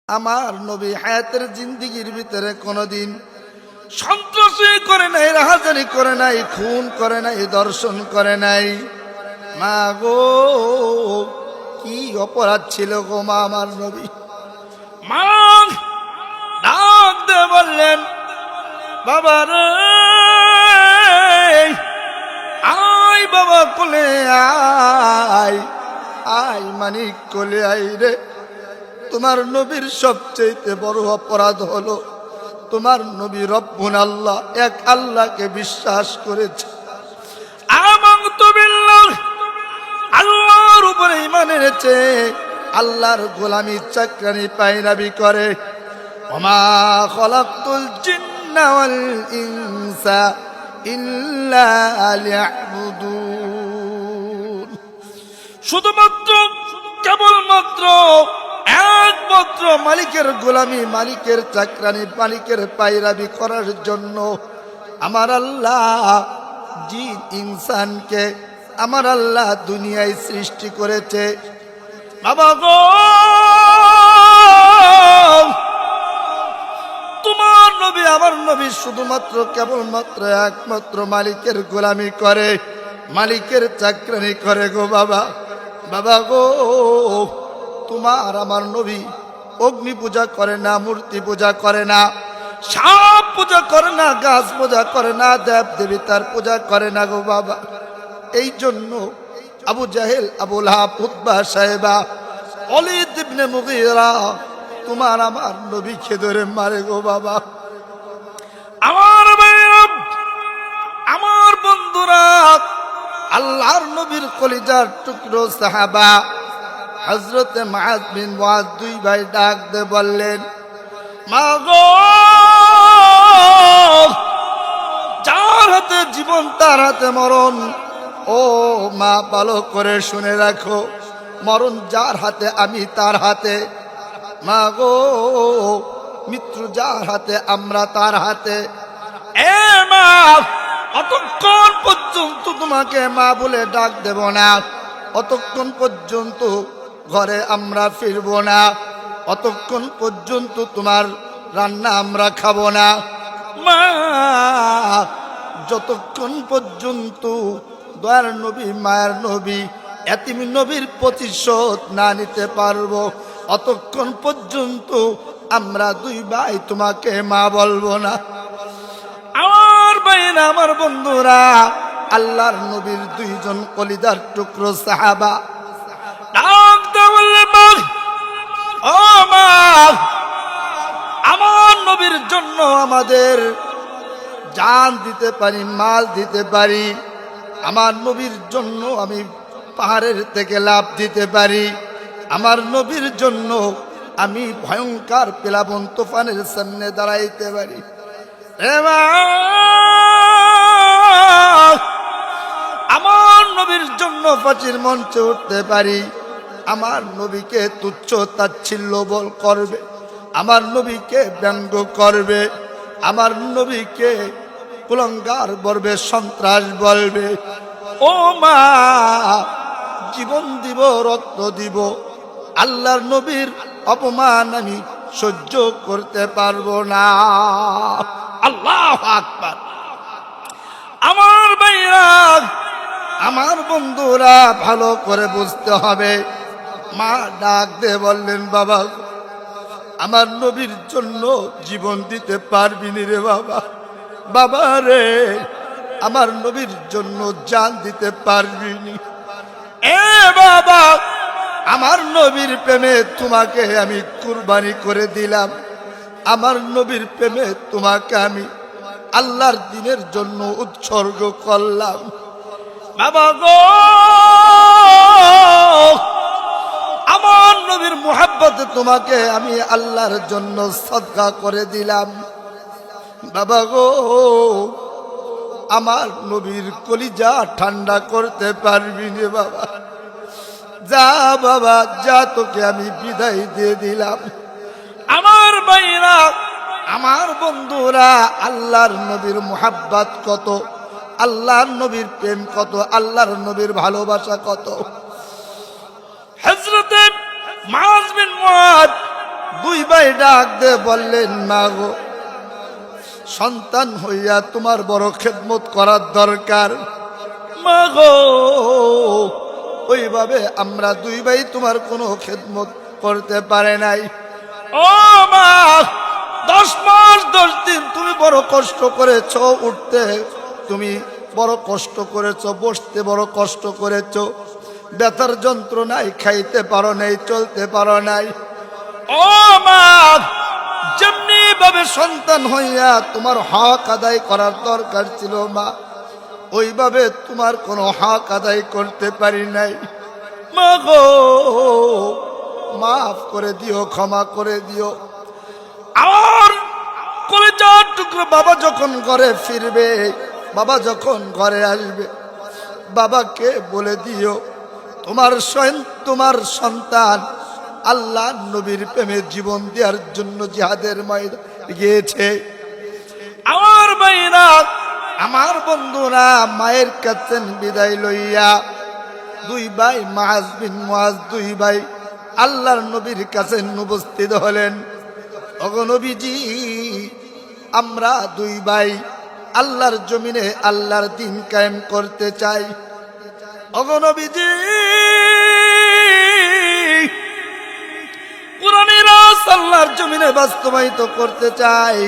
আমার নবী হায়াতের জিন্দেগির ভিতরে কোনোদিন সন্ত্রাসী করে নাই, রাহাজানি করে নাই, খুন করে নাই, দর্শন করে নাই। মা গো, কি অপরাধ ছিল গো মা আমার নবী? মা ডাক দিয়ে বললেন, বাবা রে আয়, বাবা কোলে আয়, আয় মানিক কোলে আয় রে। তোমার নবীর সবচেয়ে বড় অপরাধ হলো তোমার নবী রব্বুন আল্লাহ, এক আল্লাহকে বিশ্বাস করেছে। আমানতু বিল্লাহ, আল্লাহর উপরে ঈমান এনেছে, আল্লাহর গোলামি চাকরানি পায়রাবি করে। ওমা খলাকতুল জিন্না ওয়াল ইনসা ইল্লা লিয়াবুদুন। শুধুমাত্র কেবলমাত্র একমাত্র মালিকের গোলামি, মালিকের চাকরানি, মালিকের পায়রাবি করার জন্য আমার আল্লাহ জিন ইনসানকে আমার আল্লাহ দুনিয়ায় সৃষ্টি করেছে। বাবা গো, তোমার নবী আমার নবী শুধুমাত্র কেবলমাত্র একমাত্র মালিকের গোলামি করে, মালিকের চাকরানি করে গো বাবা। বাবা গো, তোমার আমার নবী অগ্নি পূজা করে না, মূর্তি পূজা করে না, সাপ পূজা করে না, গাছ পূজা করে না, দেব দেবতার পূজা করে না গো বাবা। এই জন্য আবু জাহেল, আবু লাহাব, উতবা, সাহেবা, ওয়ালিদ ইবনে মুগীরা তোমার আমার নবীকে ধরে মারে গো বাবা। আমার ভাইরা, আমার বন্ধুরা, আল্লাহর নবীর কলিজার টুকরো সাহাবা হযরতে মুআয বিন মুআয দুই ভাই ডাক দিয়ে বললেন, মা গো, যার হাতে জীবন তার হাতে মরণ। ও মা, ভালো করে শুনে রাখো, মরণ যার হাতে আমি তার হাতে। মা গো, মৃত্যু যার হাতে আমরা তার হাতে। এ মা, অতক্ষণ পর্যন্ত তোমাকে মা বলে ডাক দেব না, অতক্ষণ পর্যন্ত ঘরে আমরা ফিরবো না, অতক্ষণ পর্যন্ত তোমার রান্না আমরা খাবো না মা, যতক্ষণ পর্যন্ত দয়ার নবী, মায়ের নবী, এতিম নবীর প্রতিশোধ না নিতে পারবো, অতক্ষণ পর্যন্ত আমরা দুই ভাই তোমাকে মা বলবো না। আমার ভাইরা, আমার বন্ধুরা, আল্লাহর নবীর দুইজন কলিজার টুকরো সাহাবা ডাক দিয়ে বললেন, ও মা, আমার নবীর জন্য আমাদের জান দিতে পারি, মাল দিতে পারি, আমার নবীর জন্য আমি পাহাড়ের থেকে লাফ দিতে পারি, আমার নবীর জন্য আমি ভয়ঙ্কর প্লাবন তুফানের সামনে দাঁড়াইতে পারি। আমার নবীর জন্য ফাঁসির মঞ্চে উঠতে পারি, আমার নবীকে তুচ্ছ তাচ্ছিল্য বল করবে, আমার নবীকে ব্যঙ্গ করবে, আমার নবীকে কুলঙ্গার বলবে, সন্ত্রাস বলবে। ও মা, জীবন দিব, রক্ত দিব, আল্লাহর নবীর অপমান আমি সহ্য করতে পারবো না। আল্লাহু আকবার। আমার ভাইরা, আমার বন্ধুরা, ভালো করে বুঝতে হবে। মা ডাক দিয়ে বললেন, বাবা, আমার নবীর জন্য জীবন দিতে পারবি নি রে বাবা? বাবা রে, আমার নবীর জন্য জান দিতে পারবি নি? এ বাবা, আমার নবীর প্রেমে তোমাকে আমি কুরবানি করে দিলাম, আমার নবীর প্রেমে তোমাকে আমি আল্লাহর দ্বীনের জন্য উৎসর্গ করলাম। বাবা গো, আমার নবীর মুহাব্বতে তোমাকে আমি আল্লাহর জন্য সদকা করে দিলাম। বাবা গো, আমার নবীর কলিজা ঠান্ডা করতে পারবি না বাবা? যা বাবা যা, তোকে আমি বিদায় দিয়ে দিলাম। আমার ভাইরা, আমার বন্ধুরা, আল্লাহর নবীর মুহাব্বত কত, আল্লাহর নবীর প্রেম কত, আল্লাহর নবীর ভালোবাসা কত। হযরতে মুআয বিন মুআয দুই ভাই ডাক দে বললেন, মা গো, সন্তান হইয়া তোমার বড় খেদমত করার দরকার। মা গো, ওইভাবে আমরা দুই ভাই তোমার কোনো খেদমত করতে পারে নাই। ও মা, 10 মাস 10 দিন তুমি বড় কষ্ট করেছ, উঠতে তুমি বড় কষ্ট করেছ, বসতে বড় কষ্ট করেছ, ব্যথার যন্ত্রণায় খাইতে পারো নাই, চলতে পারো নাই। ও মা, যেমনি ভাবে সন্তান হইয়া তোমার হক আদায় করার দরকার ছিল মা, ওইভাবে তোমার কোনো হক আদায় করতে পারি নাই। মা গো, মাফ করে দিও, ক্ষমা করে দিও। আর কলেজার টুকরো বাবা যখন ঘরে ফিরবে, বাবা যখন ঘরে আসবে, বাবাকে বলে দিও তোমার সন্তান আল্লাহ নবীর প্রেমে জীবন দেওয়ার জন্য জিহাদের ময়দানে গিয়েছে। আমার ভাইরা, আমার বন্ধুরা, মায়ের কাছে বিদায় লইয়া দুই ভাই মাআজ বিন মুআজ দুই ভাই আল্লাহর নবীর কাছে উপস্থিত হলেন। ওগো নবীজি, আমরা দুই ভাই আল্লাহর জমিনে আল্লাহর দ্বীন কায়েম করতে চাই। ওগো নবীজি, কুরআনের রাস আল্লাহর জমিনে বাস্তবায়িত করতে চাই।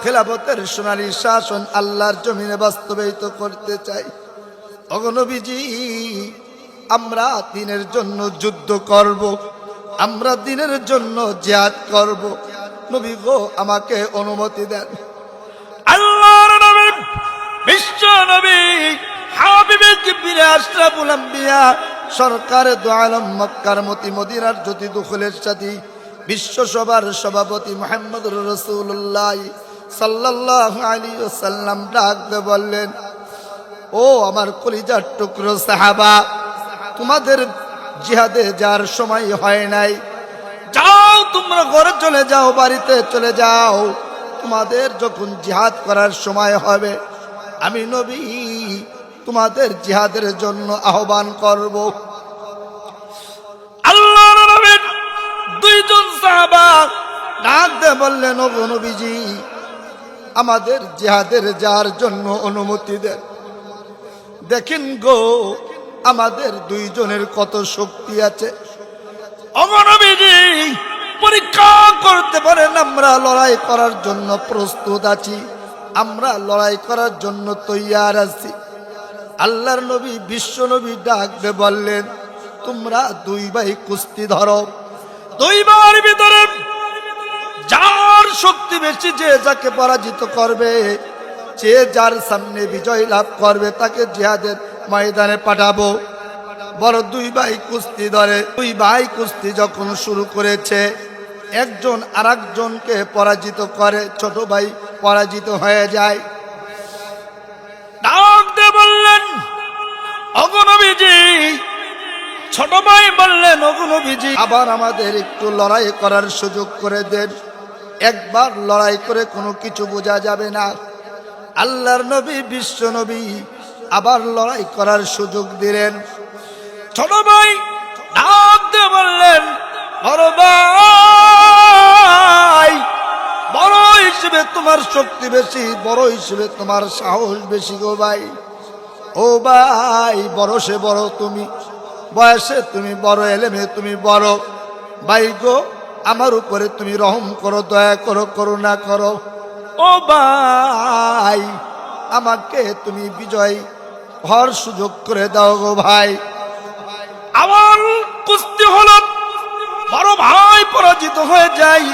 খেলাফতের সোনালী শাসন আল্লাহর জমিনে বাস্তবায়িত করতে চাই। ওগো নবীজি, আমরা দ্বীনের জন্য যুদ্ধ করব, আমরা দ্বীনের জন্য জিহাদ করব। নবী গো, আমাকে অনুমতি দেন। আল্লাহর নবী, বিশ্ব নবী, হাবিবে কিবরিল আশরাফুল আম্বিয়া, সরকারে দু আলম, মক্কার মতি, মদিনার জ্যোতি, দুখুলের সাথী, বিশ্ব সভার সভাপতি মুহাম্মদুর রাসূলুল্লাহ সাল্লাল্লাহু আলাইহি ওয়াসাল্লাম ডাক দিয়ে বললেন, ও আমার কলিজার টুকরো সাহাবা, তোমাদের জিহাদে যার সময় হয় নাই, যাও তোমরা ঘরে চলে যাও, বাড়িতে চলে যাও। তোমাদের যখন জিহাদ করার সময় হবে, আমি নবী তোমাদের জিহাদের জন্য আহ্বান করব। আল্লাহর নবীর দুইজন সাহাবা ডাক দিয়ে বললেন, ওগো নবীজি, আমাদের জিহাদের যার জন্য অনুমতি দেন। দেখেন গো, আমাদের দুইজনের কত শক্তি আছে। ওগো নবীজি, পরীক্ষা করতে পারেন, আমরা লড়াই করার জন্য প্রস্তুত আছি, আমরা লড়াই করার জন্য তৈয়ার আছি। আল্লাহর নবী, বিশ্ব নবী ডাক দিয়ে বললেন, তোমরা দুই ভাই কুস্তি ধরো। দুই ভাইয়ের ভিতরে যার শক্তি বেশি, যে যাকে পরাজিত করবে, যে যার সামনে বিজয় লাভ করবে, তাকে জিহাদের ময়দানে পাঠাবো। বড় দুই ভাই কুস্তি ধরে। দুই ভাই কুস্তি যখন শুরু করেছে, একজন আরেকজনকে পরাজিত করে, ছোট ভাই পরাজিত হয়ে যায়। ডাক দিয়ে বললেন, ওগো নবীজি, ছোট ভাই বললেন, ওগো নবীজি, আবার আমাদের একটু লড়াই করার সুযোগ করে দেন। একবার লড়াই করে কোনো কিছু বোঝা যাবে না। আল্লাহর নবী, বিশ্ব নবী আবার লড়াই করার সুযোগ দিলেন। ছোট ভাই ডাক দিয়ে বললেন, বড় ভাই, বড় হিসেবে তোমার শক্তি বেশি, বড় হিসেবে তোমার সাহস বেশি গো ভাই। ও ভাই, বড় সে বড়, তুমি বয়সে তুমি বড়, এলেমে তুমি বড়। ভাই গো, আমার উপরে তুমি রহম করো, দয়া করো, করুণা করো। ও ভাই, আমাকে তুমি বিজয় হওয়ার সুযোগ করে দাও গো ভাই। আমার কুস্তি হলো, বড় ভাই পরাজিত হয়ে যায়।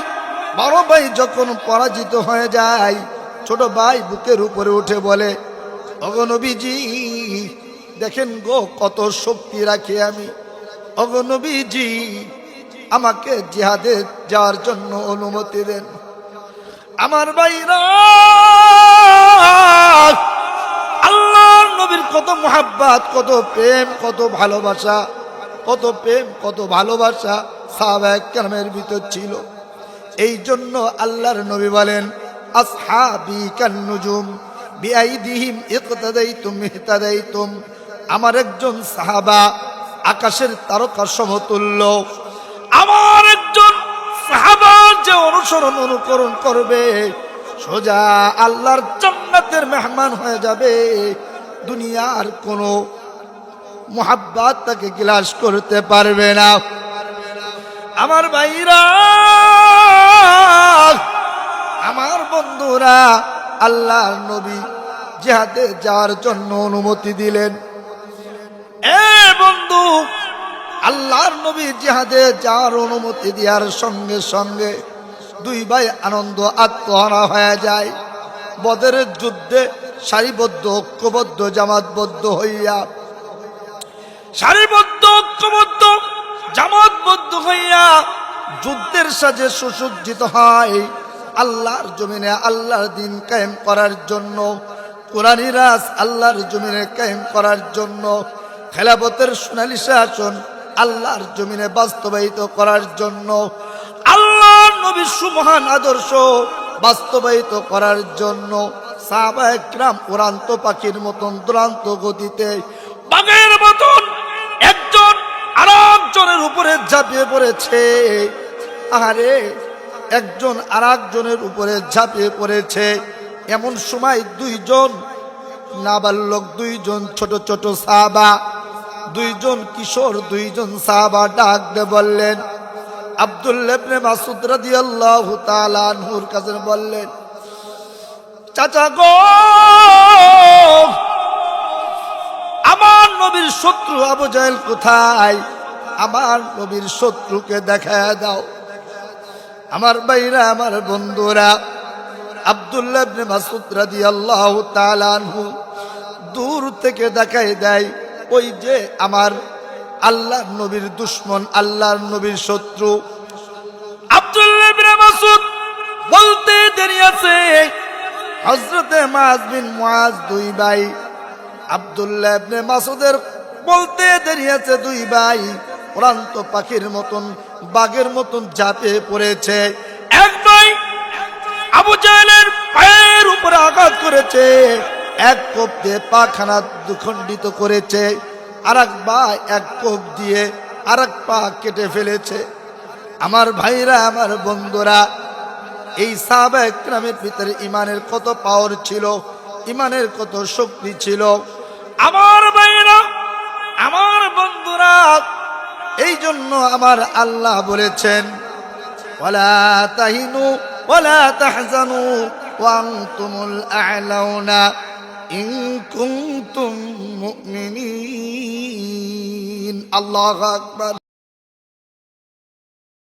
বড় ভাই যখন পরাজিত হয়ে যায়, ছোট ভাই বুকের উপরে উঠে বলে, ওগো নবীজি, দেখেন গো কত শক্তি রাখি আমি। ওগো নবীজি, আমাকে জিহাদে যাওয়ার জন্য অনুমতি দেন। আমার ভাইরা, আল্লাহর নবীর কত মুহাব্বত, কত প্রেম, কত ভালোবাসা, কত প্রেম, কত ভালোবাসা সাহাবায়ে কেরামের ভিতর ছিল। এই জন্য আল্লাহর নবী বলেন, আসহাবি কান্নুজুম বিআইদিহিম ইকতাদাইতুম ইহতাদাইতুম। আমার একজন সাহাবা আকাশের তারকা সমতুল্য। আমার একজন সাহাবা যে অনুসরণ অনুকরণ করবে সোজা আল্লাহর জান্নাতের মেহমান হয়ে যাবে। দুনিয়ার কোনো মুহাব্বত তাকে গ্রাস করতে পারবে না। আমার ভাইরা, আমার বন্ধুরা, আল্লাহর নবী জিহাদে যাওয়ার জন্য অনুমতি দিলেন। এ বন্ধু, আল্লাহর নবী জিহাদে যাওয়ার অনুমতি দেওয়ার সঙ্গে সঙ্গে দুই ভাই আনন্দ আত্মহারা হয়ে যায়। বদরের যুদ্ধে সারিবদ্ধ ঐক্যবদ্ধ জামাতবদ্ধ হইয়া, সারিবদ্ধ ঐক্যবদ্ধ জামাতবদ্ধ হইয়া যুদ্ধের সাজে সুসজ্জিত হয় আল্লাহর জমিনে আল্লাহর দিন কায়েম করার জন্য, কোরআনী রাজ আল্লাহর জমিনে কায়েম করার জন্য, খেলাফতের সোনালী শাসন আল্লাহর জমিনে বাস্তবায়িত করার জন্য, আল্লাহর নবীর সুমহান আদর্শ বাস্তবায়িত করার জন্য সাহাবায়ে কিরাম উড়ান্ত পাখির মতন দুরান্ত গতিতে বাঘের মতন একজন আরেকজনের উপরে ঝাঁপিয়ে পড়েছে। আরে একজন আরেকজনের উপরে ঝাঁপিয়ে পড়েছে। এমন সময় দুইজন নাবালক, দুইজন ছোট ছোট সাহাবা, দুইজন কিশোর, দুইজন সাহাবা ডাক দিয়ে বললেন, আব্দুল্লাহ ইবনে মাসউদ রাদিয়াল্লাহু তাআলা আনহুর কাছে বললেন, চাচা গো, আমার নবীর শত্রু আবু জাহেল কোথায়? আমার নবীর শত্রুকে দেখায় দাও। আমার ভাইরা, আমার বন্ধুরা, আব্দুল্লাহ ইবনে মাসউদ রাদিয়াল্লাহু তাআলা আনহু দূর থেকে দেখায় দেয়, ওই যে আমার আল্লাহর নবীর দুশমন, আল্লাহর নবীর শত্রু। আব্দুল্লাহ ইবনে মাসউদ বলতে দেরি আছে, হযরতে মুআজ বিন মুআজ দুই ভাই, আব্দুল্লাহ ইবনে মাসউদের বলতে দেরি আছে, দুই ভাই উড়ান্ত পাখির মতন বাঘের মতন ঝাঁপিয়ে পড়েছে। এক ভাই আবু জাহেলের পায়ের উপরে আঘাত করেছে, এক কোপ দিয়ে পাখানা দুখণ্ডিত করেছে, আর এক ভাই এক কোপ দিয়ে আর এক পা কেটে ফেলেছে। আমার ভাইরা, আমার বন্ধুরা, এই সাহাবায়ে কিরামের ভিতরে ইমানের কত পাওয়ার ছিল, ইমানের কত শক্তি ছিল। আমার ভাইরা, আমার বন্ধুরা, এই জন্য আমার আল্লাহ বলেছেন, ওয়ালা তাহিনু ওয়ালা তাহজানু ওয়া আনতুমুল আ'লাউনা ইন কুনতুম মুমিনিন। আল্লাহু আকবার।